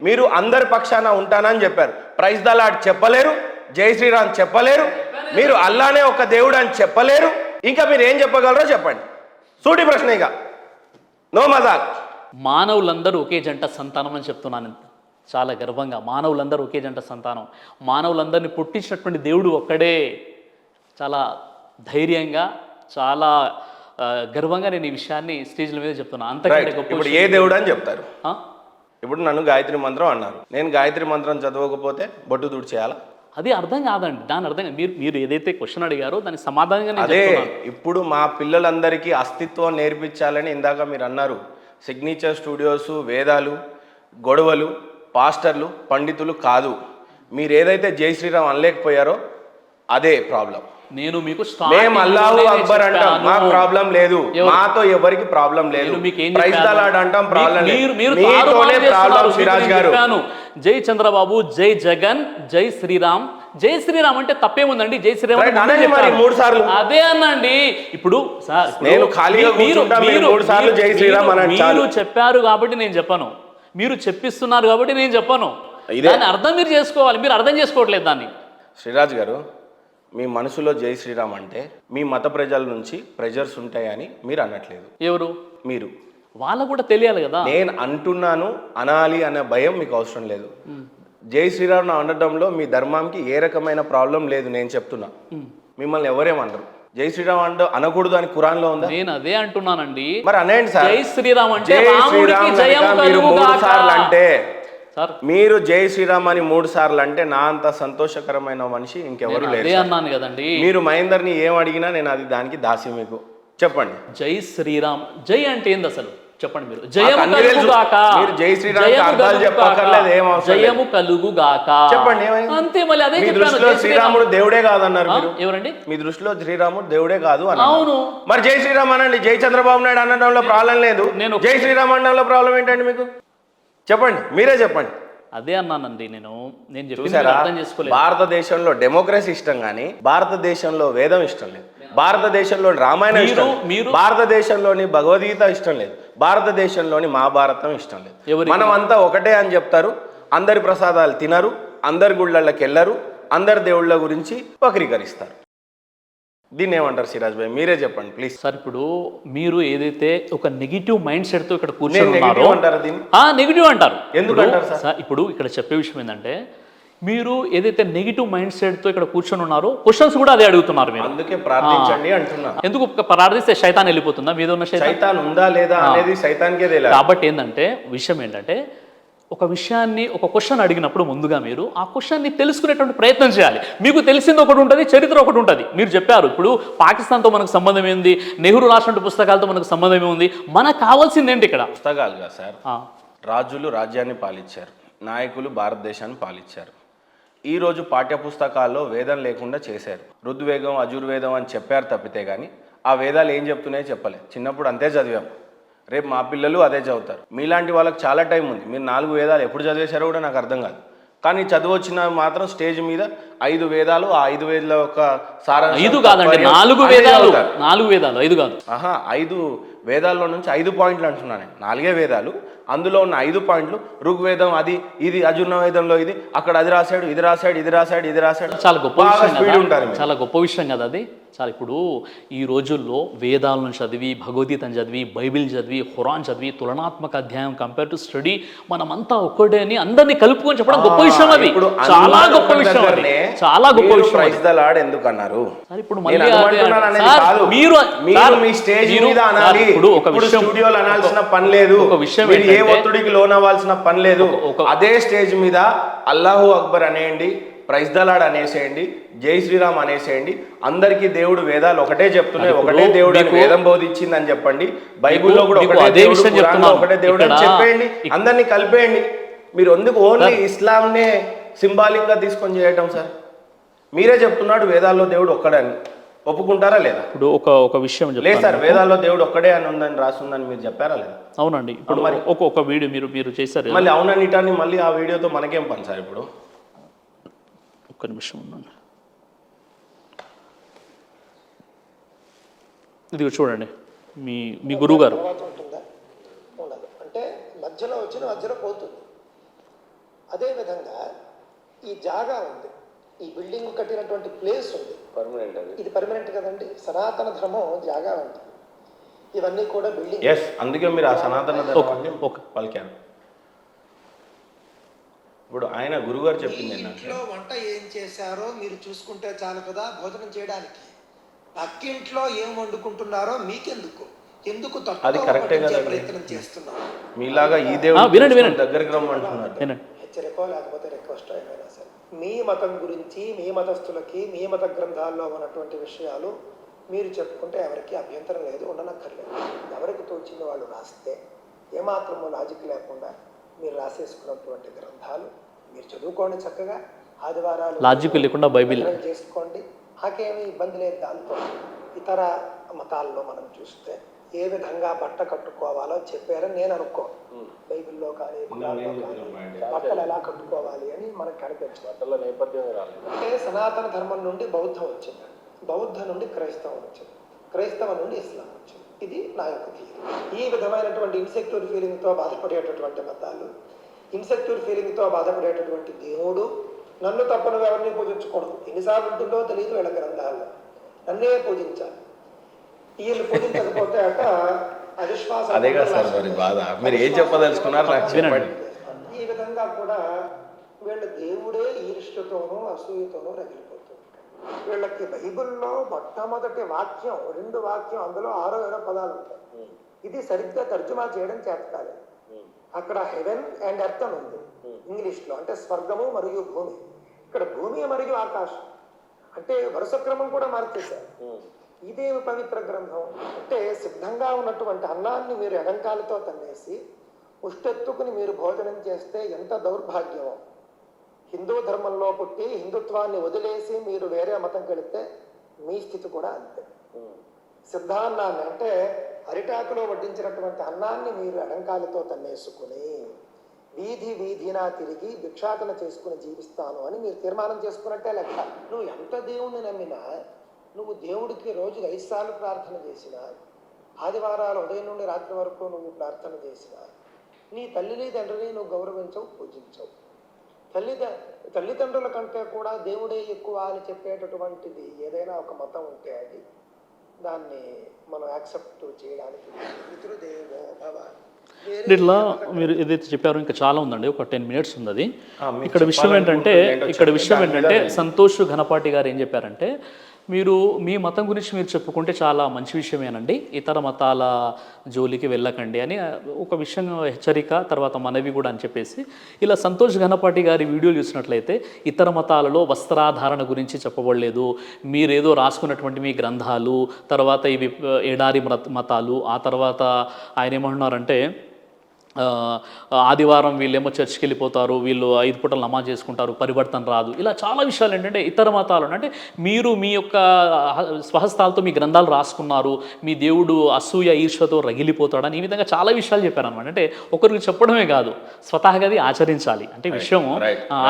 మీరు అందరి పక్షాన ఉంటానని చెప్పారు. ప్రైజ్ ద లార్డ్ చెప్పలేరు, జై శ్రీరామ్ చెప్పలేరు, మీరు అల్లానే ఒక దేవుడు అని చెప్పలేరు. ఇంకా మీరు ఏం చెప్పగలరో చెప్పండి. సూటి ప్రశ్న, ఇక నో మజాక్. మానవులందరూ ఒకే జంట సంతానం అని చెప్తున్నాను చాలా గర్వంగా. మానవులందరూ ఒకే జంట సంతానం. మానవులందరినీ పుట్టించినటువంటి దేవుడు ఒక్కడే. చాలా ధైర్యంగా, చాలా గర్వంగా నేను ఈ విషయాన్ని స్టేజ్ల మీద చెప్తున్నాను. అంతకంటే గొప్ప ఇప్పుడు ఏ దేవుడు అని చెప్తారు? ఇప్పుడు నన్ను గాయత్రి మంత్రం అన్నారు, నేను గాయత్రి మంత్రం చదవకపోతే బొట్టు తుడిచేయాలా? అది అర్థం కాదండి. దాని అర్థం మీరు ఏదైతే క్వశ్చన్ అడిగారో దానికి సమాధానంగా అదే. ఇప్పుడు మా పిల్లలందరికీ అస్తిత్వం నేర్పించాలని ఇందాక మీరు అన్నారు. సిగ్నేచర్ స్టూడియోస్, వేదాలు, గొడవలు, పాస్టర్లు, పండితులు కాదు. మీరు ఏదైతే జై శ్రీరామ్ అనలేకపోయారో అదే ప్రాబ్లం. నేను మీకు మేము అల్లాహు అక్బర్ అంటాం, మాకు ప్రాబ్లం లేదు. మాతో ఎవరికి ప్రాబ్లం లేదు. ప్రైజ్ ద లార్డ్ అంటాం, ప్రాబ్లం లేదు. మీతోనే ప్రాబ్లం సిరాజ్ గారు. జై చంద్రబాబు, జై జగన్, జై శ్రీరామ్. జై శ్రీరామ్ అంటే తప్పేముందండి? జై శ్రీరామ్ మరి 3 సార్లు అదే అనండి. ఇప్పుడు సార్ నేను ఖాళీగా కూర్చుంటా, మీరు 3 సార్లు జై శ్రీరామ్ అనండి. మీరు చెప్పారు కాబట్టి నేను చెప్పను, మీరు చెప్పిస్తున్నారు కాబట్టి నేను చెప్పను. దాని అర్థం మీరు చేసుకోవాలి, మీరు అర్థం చేసుకోవట్లేదు దాన్ని. శ్రీరాజ్ గారు, మీ మనసులో జై శ్రీరామ్ అంటే మీ మత ప్రజల నుంచి ప్రెజర్స్ ఉంటాయని మీరు అనట్లేదు. ఎవరు? మీరు. వాళ్ళకు కూడా తెలియాలి కదా. నేను అంటున్నాను, అనాలి అనే భయం మీకు అవసరం లేదు. జై శ్రీరామ్ అనడంలో మీ ధర్మంకి ఏ రకమైన ప్రాబ్లం లేదు. నేను చెప్తున్నా, మిమ్మల్ని ఎవరేమనరు. జై శ్రీరామ్ అనకూడదు అని ఖురాన్ లో ఉందా? నేను అదే అంటున్నానండి. మరి అనండి సార్. జై శ్రీరామ్ అంటే మీరు 3 సార్లు అంటే, మీరు జై శ్రీరామ్ అని 3 సార్లు అంటే నా అంత సంతోషకరమైన మనిషి ఇంకెవరు లేరు. అన్నాను కదండి. మీరు మహేందర్ని ఏం అడిగినా నేను అది దానికి దాసి. మీకు చెప్పండి, జై శ్రీరామ్ జై అంటే ఏంది అసలు చెప్పండి. మీరు జై శ్రీరామ్ చెప్పక్కర్లేదు, ఏం అవసరం. జయము కలుగుగాక చెప్పండి, అంతే. మళ్ళీ అదే మీ దృష్టిలో శ్రీరాముడు దేవుడే కాదు అన్నారు మీరు. ఎవరండి? మీ దృష్టిలో శ్రీరాముడు దేవుడే కాదు అన్నారు. అవును. మరి జై శ్రీరామ్ అనండి. జై చంద్రబాబు నాయుడు అనడంలో ప్రాబ్లం లేదు, జై శ్రీరామ్ అనడంలో ప్రాబ్లం ఏంటండి మీకు? చెప్పండి, మీరే చెప్పండి. అదే అన్నానండి. నేను చూసారా, భారతదేశంలో డెమోక్రసీ ఇష్టం కానీ భారతదేశంలో వేదం ఇష్టం లేదు. భారతదేశంలో రామాయణం ఇష్టం లేదు. భారతదేశంలోని భగవద్గీత ఇష్టం లేదు. భారతదేశంలోని మహాభారతం ఇష్టం లేదు. మనం అంతా ఒకటే అని చెప్తారు. అందరి ప్రసాదాలు తినరు, అందరి గుళ్ళకి వెళ్ళరు, అందరి దేవుళ్ళ గురించి వక్రీకరిస్తారు. దీన్ని ఏమంటారు సిరాజ్ భాయ్? మీరే చెప్పండి ప్లీజ్. సార్, ఇప్పుడు మీరు ఏదైతే ఒక నెగిటివ్ మైండ్ సెట్ తో ఇక్కడ కూర్చొని నెగిటివ్ అంటారు. ఎందుకు అంటారు సార్? ఇప్పుడు ఇక్కడ చెప్పే విషయం ఏంటంటే, మీరు ఏదైతే నెగిటివ్ మైండ్ సెట్ తో ఇక్కడ కూర్చొని ఉన్నారో క్వశ్చన్స్ కూడా అదే అడుగుతున్నారు. మీరు అందుకే ప్రార్థించండి అంటున్నా. ఎందుకు ప్రార్థిస్తే శైతాన్ వెళ్ళిపోతుందా? మీద ఉన్న శైతాన్ ఉందా లేదా అనేది శైతాన్కే తెలియదు. కాబట్టి ఏంటంటే విషయం ఏంటంటే, ఒక విషయాన్ని ఒక క్వశ్చన్ అడిగినప్పుడు ముందుగా మీరు ఆ క్వశ్చన్ని తెలుసుకునేటువంటి ప్రయత్నం చేయాలి. మీకు తెలిసింది ఒకటి ఉంటుంది, చరిత్ర ఒకటి ఉంటుంది. మీరు చెప్పారు ఇప్పుడు పాకిస్తాన్తో మనకు సంబంధం ఏంది, నెహ్రూ రాసినటువంటి పుస్తకాలతో మనకు సంబంధం ఏముంది, మనకు కావాల్సింది ఏంటి ఇక్కడ? పుస్తకాలుగా సార్, రాజులు రాజ్యాన్ని పాలించారు, నాయకులు భారతదేశాన్ని పాలించారు. ఈరోజు పాఠ్య పుస్తకాల్లో వేదం లేకుండా చేశారు. ఋగ్వేదం, యజుర్వేదం అని చెప్పారు తప్పితే కానీ ఆ వేదాలు ఏం చెప్తున్నాయో చెప్పలేదు. చిన్నప్పుడు అంతే చదివాం, రేపు మా పిల్లలు అదే చదువుతారు. మీలాంటి వాళ్ళకి చాలా టైం ఉంది. మీరు 4 వేదాలు ఎప్పుడు చదివేశారో కూడా నాకు అర్థం కాదు. కానీ చదువు వచ్చిన మాత్రం స్టేజ్ మీద 5 వేదాలు, ఆ 5 వేదాల యొక్క సారాంశం 5 కాదండి, 4 వేదాలు. 4 వేదాలు, 5 కాదు. 5 వేదాల్లో నుంచి 5 పాయింట్లు అంటున్నాను. 4 వేదాలు, అందులో ఉన్న 5 పాయింట్లు ఋగ్వేదం అది ఇది, యజుర్వేదంలో ఇది, అక్కడ అది రాశాడు, ఇది రాశాడు, ఇది రాశాడు, ఇది రాశాడు. చాలా గొప్ప విషయం ఉంటారు. చాలా గొప్ప విషయం కదా అది. చాలా ఇప్పుడు ఈ రోజుల్లో వేదాలను చదివి, భగవద్గీతను చదివి, బైబిల్ చదివి, ఖురాన్ చదివి, తులనాత్మక అధ్యాయం కంపేర్ టు స్టడీ, మనమంతా ఒక్కడే అని అందరినీ కలుపుకొని చెప్పడం గొప్ప విషయం. అది చాలా గొప్ప విషయం, చాలా గొప్ప విషయం. ప్రైజ్ ద లార్డ్ ఎందుకు అన్నారు? ఇప్పుడు మీరు ఒక విషయం స్టూడియోలో అనాల్సిన పని లేదు, ఒక విషయం ఏ ఒత్తిడికి లోన్ అవ్వాల్సిన పని లేదు. అదే స్టేజ్ మీద అల్లాహు అక్బర్ అనేయండి, ప్రైజ్ ద లార్డ్ అనేసేయండి, జై శ్రీరామ్ అనేసేయండి. అందరికీ దేవుడు వేదాలు ఒకటే చెప్తున్నాయి, ఒకటే దేవుడు అని వేదం బోధించింది అని చెప్పండి. బైబిల్లో కూడా ఒకటే దేవుడు అని చెప్పేయండి, అందరినీ కలిపేయండి. మీరు ఎందుకు ఓన్లీ ఇస్లాంనే సింబాలిక్ గా తీసుకొని చేయటం? సార్ మీరే చెప్తున్నాడు వేదాల్లో దేవుడు ఒక్కడని, ఒప్పుకుంటారా లేదా? ఇప్పుడు ఒక విషయం లేదు సార్, వేదాల్లో దేవుడు ఒక్కడే అని ఉందని రాస్తుందని మీరు చెప్పారా లేదా? అవునండి. ఇప్పుడు మరి ఒక వీడియో మీరు చేశారు, మళ్ళీ అవుననిటాన్ని మళ్ళీ ఆ వీడియోతో మనకేం పని సార్? ఇప్పుడు ఒక్క నిమిషం ఉన్నాను, ఇది చూడండి. మీ గురువు గారు అంటే మధ్యలో వచ్చిన మధ్యలో పోతుంది. అదేవిధంగా ఈ జాగా ఉంది, ఈ బిల్డింగ్ కట్టినటువంటి ప్లేస్ ఉంది, పర్మనెంట్ అది, ఇది పర్మనెంట్ కదండి. సనాతన ధర్మం జాగా ఉంటుంది, ఇవన్నీ కూడా బిల్డింగ్. ఎస్, అందుకే మీరు ఆ సనాతన ధర్మాన్ని పలికారు. ఇప్పుడు ఆయన గురుగారు చెప్పింది ఇంట్లో వంట ఏం చేశారో మీరు చూసుకుంటే చాలు కదా భోజనం చేయడానికి. పక్కింట్లో ఏం వండుకుంటున్నారో మీకెందుకు? ఎందుకు అది కరెక్టే కదా, ప్రయత్నం చేస్తున్నారు? మీలాగా ఈ దేవుడు దగ్గరికి రమ్మంటున్నారు. హెచ్చరికో లేకపోతే రిక్వెస్ట్ ఏమైనా సరే, మీ మతం గురించి మీ మతస్థులకి మీ మత గ్రంథాల్లో ఉన్నటువంటి విషయాలు మీరు చెప్పుకుంటే ఎవరికి అభ్యంతరం లేదు, ఉండనక్కర్లేదు. ఎవరికి తోచింది వాళ్ళు రాస్తే ఏమాత్రము లాజిక్ లేకుండా మీరు రాసేసుకున్నటువంటి గ్రంథాలు మీరు చదువుకోండి చక్కగా. ఆదివారాలు లాజిక్ లేకుండా బైబిల్ చేసుకోండి, నాకేమీ ఇబ్బంది లేదు దాంతో. ఇతర మతాల్లో మనం చూస్తే ఏ విధంగా బట్ట కట్టుకోవాలో చెప్పారని నేను అనుకో. బైబిల్లో కానీ బట్టలు ఎలా కట్టుకోవాలి అని మనకు కనిపించదు. అంటే సనాతన ధర్మం నుండి బౌద్ధం వచ్చింది, బౌద్ధం నుండి క్రైస్తవం వచ్చింది, క్రైస్తవం నుండి ఇస్లాం వచ్చింది. ఇది నా యొక్క థియరీ. ఈ విధమైనటువంటి ఇన్సెక్యూర్ ఫీలింగ్తో బాధపడేటటువంటి మతాలు, ఇన్సెక్యూర్ ఫీలింగ్తో బాధపడేటటువంటి దేవుడు, నన్ను తప్పను ఎవరిని పూజించకూడదు, ఎన్నిసార్లు ఉంటుందో తెలియదు వీళ్ళ గ్రంథాల్లో, నన్నే పూజించాలి. వీళ్ళు పూజించకపోతే అట అవిశ్వాసం. అదేగా సార్ మరి బాధ, మీరు ఏం చెప్పదలుచుకున్నారు నాకు చెప్పండి. ఈ విధంగా కూడా వీళ్ళ దేవుడే ఈర్ష్యతోనూ అసూయతోనూ రగిలిపోతుంది. వీళ్ళకి బైబిల్లో మొట్టమొదటి వాక్యం 2 వాక్యం, అందులో 6-7 పదాలు ఉంటాయి. ఇది సరిగ్గా తర్జుమా చేయడం చేత కాలేదు. అక్కడ హెవెన్ అండ్ ఎర్త్ అని ఉంది ఇంగ్లీష్లో, అంటే స్వర్గము మరియు భూమి. ఇక్కడ భూమి మరియు ఆకాశం అంటే వరుస క్రమం కూడా మార్చేశారు. ఇదేమి పవిత్ర గ్రంథం అంటే, సిద్ధంగా ఉన్నటువంటి అన్నాన్ని మీరు ఎడంకాలతో తన్నేసి ఉష్టెత్తుకుని మీరు భోజనం చేస్తే ఎంత దౌర్భాగ్యమో. హిందూ ధర్మంలో పుట్టి హిందుత్వాన్ని వదిలేసి మీరు వేరే మతంకి వెళితే మీ స్థితి కూడా అంతే. సిద్ధాన్నాన్ని అంటే అరిటాకులో వడ్డించినటువంటి అన్నాన్ని మీరు ఎడంకాలతో తన్నేసుకుని వీధి వీధినా తిరిగి భిక్షాటన చేసుకుని జీవిస్తాను అని మీరు తీర్మానం చేసుకున్నట్టే లెక్క. నువ్వు ఎంత దేవుణ్ణి నమ్మినా, నువ్వు దేవుడికి రోజుకి 5 సార్లు ప్రార్థన చేసినా, ఆదివారాలు ఉదయం నుండి రాత్రి వరకు నువ్వు ప్రార్థన చేసినా, నీ తల్లిని తండ్రిని నువ్వు గౌరవించవు, పూజించవు. తల్లిదండ్రుల కంటే కూడా దేవుడే ఎక్కువ అని చెప్పేటటువంటిది ఏదైనా ఒక మతం ఉంటే అది దాన్ని మనం యాక్సెప్ట్ చేయడానికి పితృదేవో భవ. ఇట్లా మీరు ఏదైతే చెప్పారో ఇంకా చాలా ఉందండి, ఒక 10 minutes ఉంది అది. ఇక్కడ విషయం ఏంటంటే సంతోష్ ఘనపాటి గారు ఏం చెప్పారంటే, మీరు మీ మతం గురించి మీరు చెప్పుకుంటే చాలా మంచి విషయమేనండి, ఇతర మతాల జోలికి వెళ్ళకండి అని ఒక విషయం హెచ్చరిక, తర్వాత మనవి కూడా అని చెప్పేసి, ఇలా సంతోష్ ఘనపాటి గారి వీడియోలు చూసినట్లయితే ఇతర మతాలలో వస్త్రాధారణ గురించి చెప్పబడలేదు, మీరేదో రాసుకున్నటువంటి మీ గ్రంథాలు, తర్వాత ఇవి ఎడారి మతాలు, ఆ తర్వాత ఆయన ఏమంటున్నారంటే ఆదివారం వీళ్ళేమో చర్చికి వెళ్ళిపోతారు, వీళ్ళు 5 పూటలు నమాజ్ చేసుకుంటారు, పరివర్తన రాదు. ఇలా చాలా విషయాలు ఏంటంటే ఇతర మతాలు అంటే మీరు మీ యొక్క స్వహస్తాలతో మీ గ్రంథాలు రాసుకున్నారు, మీ దేవుడు అసూయ ఈర్ష్యతో రగిలిపోతాడని ఈ విధంగా చాలా విషయాలు చెప్పారనమాట. అంటే ఒకరికి చెప్పడమే కాదు, స్వతహాగా అది ఆచరించాలి. అంటే విషయము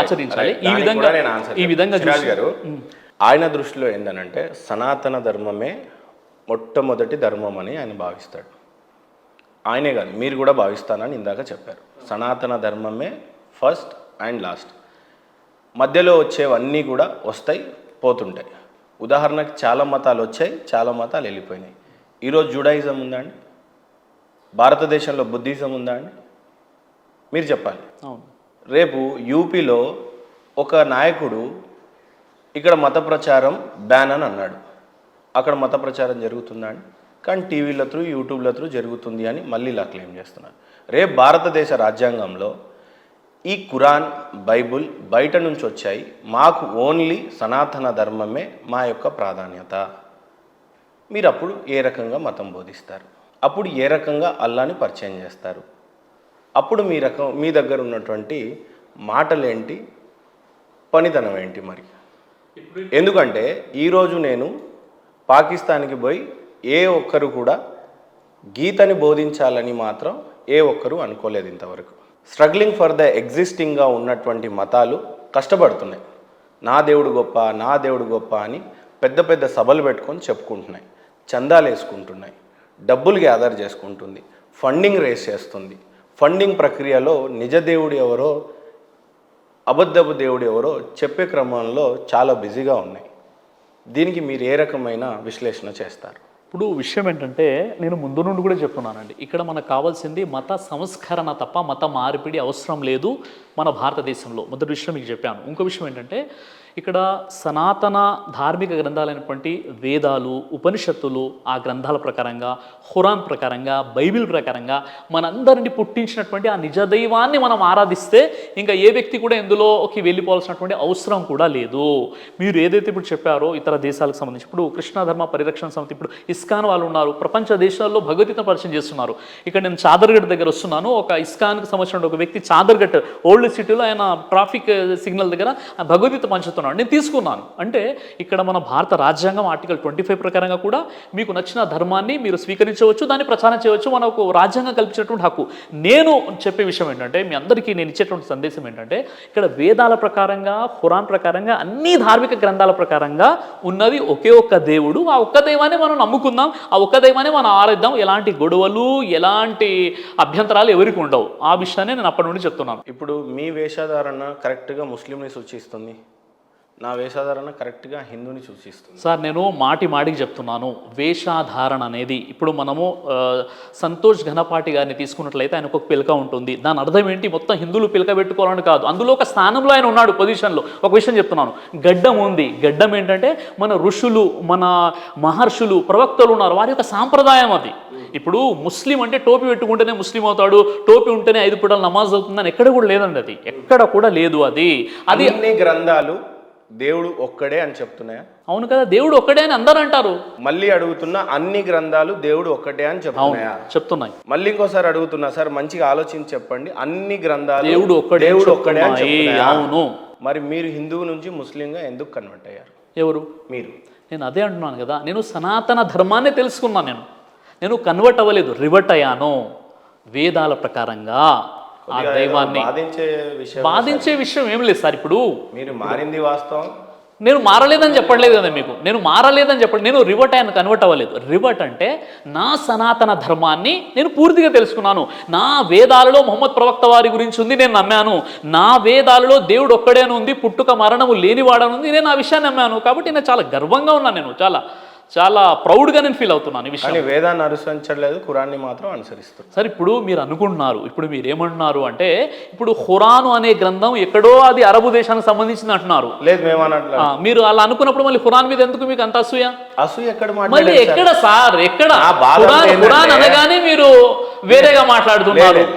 ఆచరించాలి. ఈ విధంగా గారు ఆయన దృష్టిలో ఏంటనంటే సనాతన ధర్మమే మొట్టమొదటి ధర్మం అని ఆయన భావిస్తాడు. ఆయనే కాదు, మీరు కూడా భావిస్తానని ఇందాక చెప్పారు. సనాతన ధర్మమే ఫస్ట్ అండ్ లాస్ట్, మధ్యలో వచ్చేవన్నీ కూడా వస్తాయి పోతుంటాయి. ఉదాహరణకి చాలా మతాలు వచ్చాయి, చాలా మతాలు వెళ్ళిపోయినాయి. ఈరోజు జుడాయిజం ఉందా అండి? భారతదేశంలో బుద్ధిజం ఉందా అండి? మీరు చెప్పాలి. రేపు యూపీలో ఒక నాయకుడు ఇక్కడ మత ప్రచారం బ్యాన్ అని అన్నాడు, అక్కడ మత ప్రచారం జరుగుతుందా అండి? కానీ టీవీల త్రూ యూట్యూబ్ల త్రూ జరుగుతుంది అని మళ్ళీ ఇలా క్లెయిమ్ చేస్తున్నారు. రేపు భారతదేశ రాజ్యాంగంలో ఈ ఖురాన్, బైబుల్ బయట నుంచి వచ్చాయి, మాకు ఓన్లీ సనాతన ధర్మమే మా యొక్క ప్రాధాన్యత. మీరు అప్పుడు ఏ రకంగా మతం బోధిస్తారు? అప్పుడు ఏ రకంగా అల్లాని పరిచయం చేస్తారు? అప్పుడు మీ దగ్గర ఉన్నటువంటి మాటలేంటి, పనితనం ఏంటి? మరి ఎందుకంటే ఈరోజు నేను పాకిస్తాన్కి పోయి ఏ ఒక్కరు కూడా గీతని బోధించాలని మాత్రం ఏ ఒక్కరు అనుకోలేదు ఇంతవరకు. స్ట్రగ్లింగ్ ఫర్ ద ఎగ్జిస్టింగ్గా ఉన్నటువంటి మతాలు కష్టపడుతున్నాయి, నా దేవుడు గొప్ప, నా దేవుడు గొప్ప అని పెద్ద పెద్ద సభలు పెట్టుకొని చెప్పుకుంటున్నాయి, చందాలు వేసుకుంటున్నాయి, డబ్బులు గ్యాదర్ చేసుకుంటుంది, ఫండింగ్ రేస్ చేస్తుంది. ఫండింగ్ ప్రక్రియలో నిజ దేవుడు ఎవరో అబద్ధపు దేవుడు ఎవరో చెప్పే క్రమంలో చాలా బిజీగా ఉన్నాయి. దీనికి మీరు ఏ రకమైన విశ్లేషణ చేస్తారు? ఇప్పుడు విషయం ఏంటంటే నేను ముందు నుండి కూడా చెప్తున్నానండి, ఇక్కడ మనకు కావాల్సింది మత సంస్కరణ తప్ప మత మార్పిడి అవసరం లేదు మన భారతదేశంలో. మొదటి విషయం మీకు చెప్పాను. ఇంకో విషయం ఏంటంటే ఇక్కడ సనాతన ధార్మిక గ్రంథాలైనటువంటి వేదాలు, ఉపనిషత్తులు, ఆ గ్రంథాల ప్రకారంగా, ఖురాన్ ప్రకారంగా, బైబిల్ ప్రకారంగా మనందరినీ పుట్టించినటువంటి ఆ నిజ దైవాన్ని మనం ఆరాధిస్తే ఇంకా ఏ వ్యక్తి కూడా ఇందులోకి వెళ్ళిపోవాల్సినటువంటి అవసరం కూడా లేదు. మీరు ఏదైతే ఇప్పుడు చెప్పారో ఇతర దేశాలకు సంబంధించి, ఇప్పుడు కృష్ణ ధర్మ పరిరక్షణ సమితి, ఇప్పుడు ఇస్కాన్ వాళ్ళు ఉన్నారు, ప్రపంచ దేశాల్లో భగవద్గీతను పరిచయం చేస్తున్నారు. ఇక్కడ నేను చాదర్గఢ్ దగ్గర వస్తున్నాను, ఒక ఇస్కాన్కి సంబంధించిన ఒక వ్యక్తి చాదర్గఢ్ ఓల్డ్ సిటీలో ఆయన ట్రాఫిక్ సిగ్నల్ దగ్గర భగవద్గీత పంచుతున్నాడు, నేను తీసుకున్నాను. అంటే ఇక్కడ మన భారత రాజ్యాంగం ఆర్టికల్ 25 ప్రకారంగా కూడా మీకు నచ్చిన ధర్మాన్ని మీరు స్వీకరించవచ్చు, దాన్ని ప్రచారం చేయవచ్చు, మనకు రాజ్యాంగం కల్పించినటువంటి హక్కు. నేను చెప్పే విషయం ఏంటంటే, మీ అందరికీ నేను ఇచ్చేటువంటి సందేశం ఏంటంటే, ఇక్కడ వేదాల ప్రకారంగా, ఖురాన్ ప్రకారంగా, అన్ని ధార్మిక గ్రంథాల ప్రకారంగా ఉన్నది ఒకే ఒక్క దేవుడు. ఆ ఒక్క దైవాన్ని మనం నమ్ముకుందాం, ఆ ఒక్క దైవాన్ని మనం ఆరాధిద్దాం. ఎలాంటి గొడవలు, ఎలాంటి అభ్యంతరాలు ఎవరికి ఉండవు. ఆ విషయాన్ని నేను అప్పటి నుండి చెప్తున్నాను. ఇప్పుడు మీ వేషధారణ కరెక్ట్గా ముస్లింని సూచిస్తుంది, నా వేషధారణ కరెక్ట్గా హిందూని సూచిస్తుంది. సార్ నేను మాటికి చెప్తున్నాను, వేషధారణ అనేది ఇప్పుడు మనము సంతోష్ ఘనపాటి గారిని తీసుకున్నట్లయితే ఆయనకు ఒక పిలక ఉంటుంది. దాని అర్థం ఏంటి? మొత్తం హిందువులు పిలక పెట్టుకోవాలని కాదు, అందులో ఒక స్థానంలో ఆయన ఉన్నాడు, పొజిషన్లో. ఒక విషయం చెప్తున్నాను, గడ్డం ఉంది. గడ్డం ఏంటంటే మన ఋషులు, మన మహర్షులు, ప్రవక్తలు ఉన్నారు, వారి యొక్క సాంప్రదాయం అది. ఇప్పుడు ముస్లిం అంటే టోపీ పెట్టుకుంటేనే ముస్లిం అవుతాడు, టోపీ ఉంటేనే 5 పూటలు నమాజ్ అవుతుందని ఎక్కడ కూడా లేదండి, అది ఎక్కడ కూడా లేదు. అది అన్ని గ్రంథాలు దేవుడు ఒక్కడే అని చెప్తున్నాయా? అవును కదా, దేవుడు ఒక్కడే అని అందరూ అంటారు. మళ్ళీ అడుగుతున్నా, అన్ని గ్రంథాలు దేవుడు ఒక్కటే అని చెప్తున్నాయా? చెప్తున్నాయి. మళ్ళీ ఇంకోసారి అడుగుతున్నా సార్, మంచిగా ఆలోచించి చెప్పండి. అన్ని గ్రంథాలు దేవుడు ఒక్కడే అని చెప్తున్నాయా? అవును. మరి మీరు హిందువు నుంచి ముస్లింగా ఎందుకు కన్వర్ట్ అయ్యారు? ఎవరు? మీరు. నేను అదే అంటున్నాను కదా, నేను సనాతన ధర్మాన్ని తెలుసుకున్నాను. నేను కన్వర్ట్ అవ్వలేదు, రివర్ట్ అయ్యాను. వేదాల ప్రకారంగా ఆ దైవాన్ని బాధించే విషయం ఏం లేదు సార్. ఇప్పుడు మీరు మారింది వాస్తవం, నేను మారలేదని చెప్పట్లేదు కదా మీకు, నేను మారలేదని చెప్పండి, నేను రివర్ట్ అయ్యాను, కన్వర్ట్ అవ్వలేదు. రివర్ట్ అంటే నా సనాతన ధర్మాన్ని నేను పూర్తిగా తెలుసుకున్నాను. నా వేదాలలో మొహమ్మద్ ప్రవక్త వారి గురించి ఉంది, నేను నమ్మాను. నా వేదాలలో దేవుడు ఒక్కడేను ఉంది, పుట్టుక మరణము లేనివాడని ఉంది, నేను ఆ విషయాన్ని నమ్మాను. కాబట్టి నేను చాలా గర్వంగా ఉన్నాను, నేను చాలా ప్రౌడ్గా నేను ఫీల్ అవుతున్నాను ఈ విషయం. వేదాన్ని అనుసరించలేదు, ఖురాన్ని మాత్రం అనుసరిస్తారు. సరే, ఇప్పుడు మీరు అనుకుంటున్నారు, ఇప్పుడు మీరు ఏమంటున్నారు అంటే, ఇప్పుడు ఖురాను అనే గ్రంథం ఎక్కడో అది అరబు దేశానికి సంబంధించింది అంటున్నారు. లేదు, మేము అన్నట్లు. మీరు అలా అనుకున్నప్పుడు మళ్ళీ ఖురాన్ మీద ఎందుకు మీకు అంత అసూయ? ఎక్కడ మళ్ళీ ఎక్కడ సార్, ఎక్కడ? ఖురాన్ అనగానే మీరు వేరేగా మాట్లాడుతున్నారు.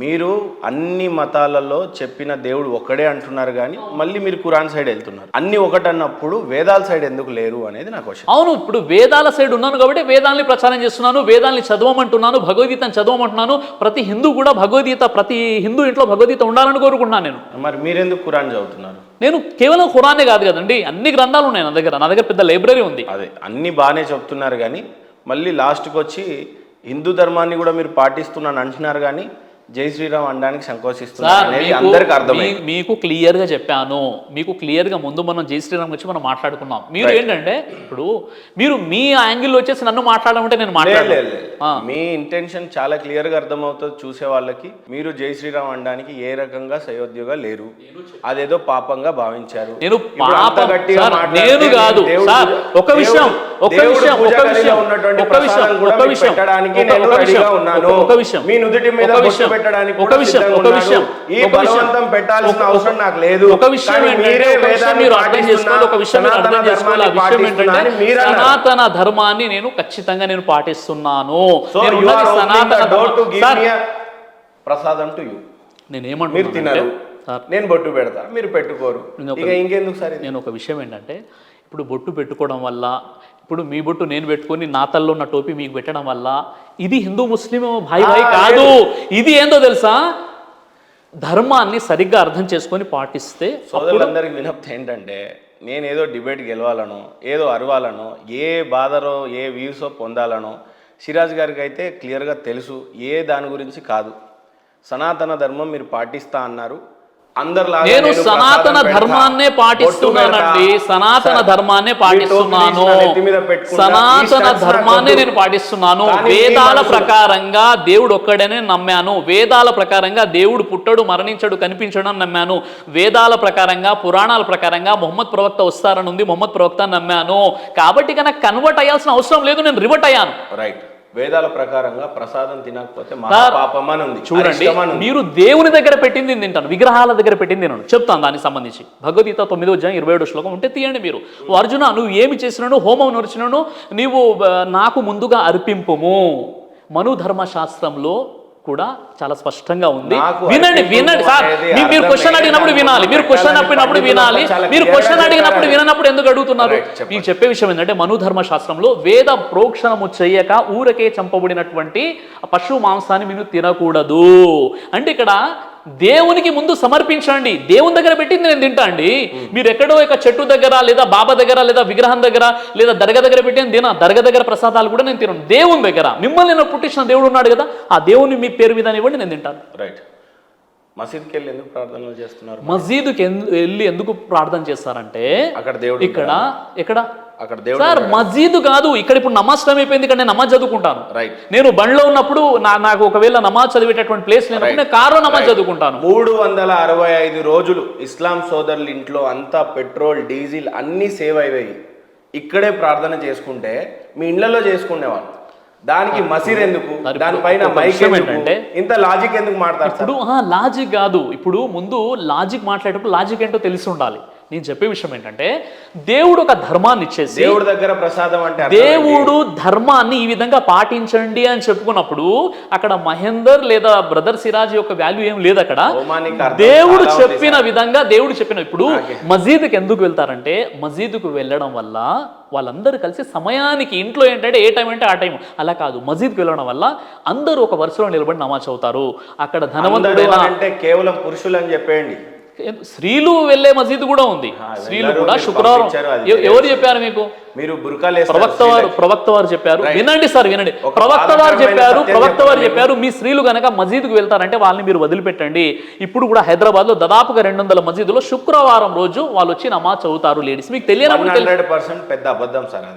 మీరు అన్ని మతాలలో చెప్పిన దేవుడు ఒక్కడే అంటున్నారు, కానీ మళ్ళీ మీరు ఖురాన్ సైడ్ వెళ్తున్నారు. అన్ని ఒకటన్నప్పుడు వేదాల సైడ్ ఎందుకు లేరు అనేది నా క్వశ్చన్. అవును, ఇప్పుడు వేదాల సైడ్ ఉన్నాను కాబట్టి వేదాల్ని ప్రచారం చేస్తున్నాను, వేదాల్ని చదవమంటున్నాను, భగవద్గీతను చదవమంటున్నాను. ప్రతి హిందూ కూడా భగవద్గీత, ప్రతి హిందూ ఇంట్లో భగవద్గీత ఉండాలని కోరుకుంటున్నాను నేను. మరి మీరెందుకు ఖురాన్ చదువుతున్నారు? నేను కేవలం ఖురానే కాదు కదండి, అన్ని గ్రంథాలు ఉన్నాయి నా దగ్గర పెద్ద లైబ్రరీ ఉంది. అదే అన్ని బాగానే చెప్తున్నారు, కానీ మళ్ళీ లాస్ట్కి వచ్చి హిందూ ధర్మాన్ని కూడా మీరు పాటిస్తున్నాను అంటున్నారు, కానీ జై శ్రీరామ్ అనడానికి సంకోచిస్తున్నారు అనేది అందరికి అర్థమైంది. మీకు క్లియర్గా చెప్పాను, మీకు క్లియర్గా ముందు మనం జై శ్రీరామ్ వచ్చి మనం మాట్లాడుకున్నాం. మీరు ఏంటంటే ఇప్పుడు మీరు మీ యాంగిల్లో వచ్చేసి నన్ను మాట్లాడమంటే నేను మాట్లాడలేదు. మీ ఇంటెన్షన్ చాలా క్లియర్గా అర్థమవుతుంది చూసే వాళ్ళకి. మీరు జై శ్రీరామ్ అనడానికి ఏ రకంగా సయోధ్యగా లేరు, అదేదో పాపంగా భావించారు. నేను కాదు సార్, ఒక విషయం పెట్టాల్సిన అవసరం నాకు లేదు. సనాతన ధర్మాన్ని నేను ఖచ్చితంగా నేను పాటిస్తున్నాను. ప్రసాదం టు యూ. మీరు తినరు, నేను బొట్టు పెడతా, మీరు పెట్టుకోరు, ఇంకెందుకు సరే. నేను ఒక విషయం ఏంటంటే, ఇప్పుడు బొట్టు పెట్టుకోవడం వల్ల, ఇప్పుడు మీ బొట్టు నేను పెట్టుకొని నా తల్లో ఉన్న టోపీ మీకు పెట్టడం వల్ల ఇది హిందూ ముస్లిం భాయ్ కాదు. ఇది ఏందో తెలుసా, ధర్మాన్ని సరిగ్గా అర్థం చేసుకొని పాటిస్తే. సోదరులందరికీ వినప్తి ఏంటంటే, నేను ఏదో డిబేట్ గెలవాలనో, ఏదో అరవాలనో, ఏ బాధరో, ఏ వ్యూసో పొందాలనో సిరాజ్ గారికి అయితే క్లియర్గా తెలుసు. ఏ దాని గురించి కాదు, సనాతన ధర్మం మీరు పాటిస్తా అన్నారు, అందరిలాగా నేను సనాతన ప్రసాదం ధర్మాన్నే పెడతా, పాటిస్తున్నానండి. బొట్టు పెడతా. సనాతన సార్, ధర్మాన్నే మీ పాటిస్తున్నాను. టోపీ తీసి నా నెత్తి మీద పెట్టుకుంటా. ఈ సనాతన స్టంట్స్ ధర్మాన్నే నాకు నేను పాటిస్తున్నాను. కానీ ఈ వేదాల మనుషులు- ప్రకారంగా దేవుడు ఒక్కడనే నమ్మాను. వేదాల ప్రకారంగా దేవుడు పుట్టడు, మరణించడు, కనిపించడు అని నమ్మాను. వేదాల ప్రకారంగా, పురాణాల ప్రకారంగా మొహమ్మద్ ప్రవక్త వస్తారని ఉంది, మొహమ్మద్ ప్రవక్త అని నమ్మాను. కాబట్టి ఇక నాకు కన్వర్ట్ అయ్యాల్సిన అవసరం లేదు, నేను రివర్ట్ అయ్యాను. రైట్. వేదాల ప్రకారంగా ప్రసాదం తినకపోతే సార్, మహాపాపం అని ఉంది. చూడండి, అరిష్టం అని ఉంది. మీరు దేవుని దగ్గర పెట్టింది తింటాను, విగ్రహాల దగ్గర పెట్టింది తినను. చెప్తాను దానికి సంబంధించి. భగవద్గీత 9వ అధ్యాయం 27వ శ్లోకం ఉంటే తీయండి మీరు. ఓ అర్జున, నువ్వు ఏమి చేసినాను, హోమం నడిచినాను, నీవు నాకు ముందుగా అర్పింపుము. మను ధర్మశాస్త్రంలో కూడా చాలా స్పష్టంగా ఉంది. నాకు వినండి అర్పింపు వినండి సార్, అనేది మీరు అర్థం క్వశ్చన్ లేదు. అడిగినప్పుడు వినాలి. మీరు క్వశ్చన్ చాలా అప్పినప్పుడు పండితులు వినాలి. చాలా మీరు clear క్వశ్చన్ గా అడిగినప్పుడు చెప్పారు. విననప్పుడు ఎందుకు అడుగుతున్నారు? Right, చెప్పండి. మీకు చెప్పే విషయం ఏంటంటే, మను ధర్మశాస్త్రంలో వేద ప్రోక్షణము చేయక ఊరకే చంపబడినటువంటి పశు మాంసాన్ని మీరు తినకూడదు. అంటే ఇక్కడ దేవునికి ముందు సమర్పించండి. దేవుని దగ్గర పెట్టింది నేను తింటా అండి. మీరు ఎక్కడో ఒక చెట్టు దగ్గర లేదా బాబా దగ్గర లేదా విగ్రహం దగ్గర లేదా దర్గా దగ్గర పెట్టిన తిన. దర్గా దగ్గర ప్రసాదాలు కూడా నేను తినను. దేవుని దగ్గర, మిమ్మల్ని నేను పుట్టించిన దేవుడు ఉన్నాడు కదా, ఆ దేవుని మీ పేరు మీద ఇవ్వండి, నేను తింటాను. రైట్. మసీద్కి వెళ్ళి ఎందుకు ప్రార్థనలు చేస్తున్నారు? మస్జిద్కి వెళ్ళి ఎందుకు ప్రార్థన చేస్తారంటే, అక్కడ దేవుడు ఇక్కడ ఎక్కడ అక్కడ దేవుడు సార్ మస్జిద్ కాదు, ఇక్కడ ఇప్పుడు నమాజ్ టైం అయిపోయింది, ఇక్కడ నేను నమాజ్ చదువుకుంటాను. రైట్. నేను బండ్లో ఉన్నప్పుడు నాకు ఒకవేళ నమాజ్ చదివేటటువంటి ప్లేస్ లేనప్పుడు నేను కారులో నమాజ్ చదువుకుంటాను. 365 రోజులు ఇస్లాం సోదరుల ఇంట్లో అంతా పెట్రోల్, డీజిల్ అన్నీ సేవ్ అయ్యాయి. ఇక్కడే ప్రార్థన చేసుకుంటే మీ ఇళ్లలో చేసుకునేవాళ్ళు. దానికి మసీద్ ఎందుకు? దానిపైన మైక్ ఏంటంటే ఇంత లాజిక్ ఎందుకు మాట్లాడతారు? ఇప్పుడు లాజిక్ కాదు, ఇప్పుడు ముందు లాజిక్ మాట్లాడేటప్పుడు లాజిక్ ఏంటో తెలిసి ఉండాలి. నేను చెప్పే విషయం ఏంటంటే, దేవుడు ఒక ధర్మాన్ని ఇచ్చేసి, దేవుడి దగ్గర ప్రసాదం అంటే అర్థం దేవుడు ధర్మాన్ని ఈ విధంగా పాటించండి అని చెప్పుకున్నప్పుడు అక్కడ మహేందర్ లేదా బ్రదర్ సిరాజ్ యొక్క వాల్యూ ఏం లేదు. అక్కడ హోమానికి అర్థం దేవుడు చాలా ఉంది చెప్పిన సార్. విధంగా దేవుడు చెప్పిన. ఇప్పుడు మసీదుకి ఎందుకు వెళ్తారంటే, మసీదుకు వెళ్ళడం వల్ల వాళ్ళందరూ కలిసి సమయానికి, ఇంట్లో ఏంటంటే ఏ టైం అంటే ఆ టైం, అలా కాదు, మసీద్కి వెళ్ళడం వల్ల అందరూ ఒక వరుసలో నిలబడి నమాజ్ అవుతారు. అక్కడ ధనవంతుడు అంటే కేవలం పురుషులు అని చెప్పేయండి. స్త్రీలు వెళ్ళే మసీదు కూడా ఉంది. స్త్రీలు కూడా శుక్రవారం. ఎవరు చెప్పారు మీకు? మీరు బుర్కాలు ప్రవక్త వారు చెప్పారు. వినండి సార్, వినండి. ప్రవక్త వారు చెప్పారు మీ స్త్రీలు గనక మసీదుకు వెళ్తారంటే వాళ్ళని మీరు వదిలిపెట్టండి. ఇప్పుడు కూడా హైదరాబాద్ లో దాదాపుగా 200 మసీదులో శుక్రవారం రోజు వాళ్ళు వచ్చి నమాజ్ చదువుతారు లేడీస్. మీకు తెలియనప్పుడు 100% పెద్ద అబద్ధం సార్.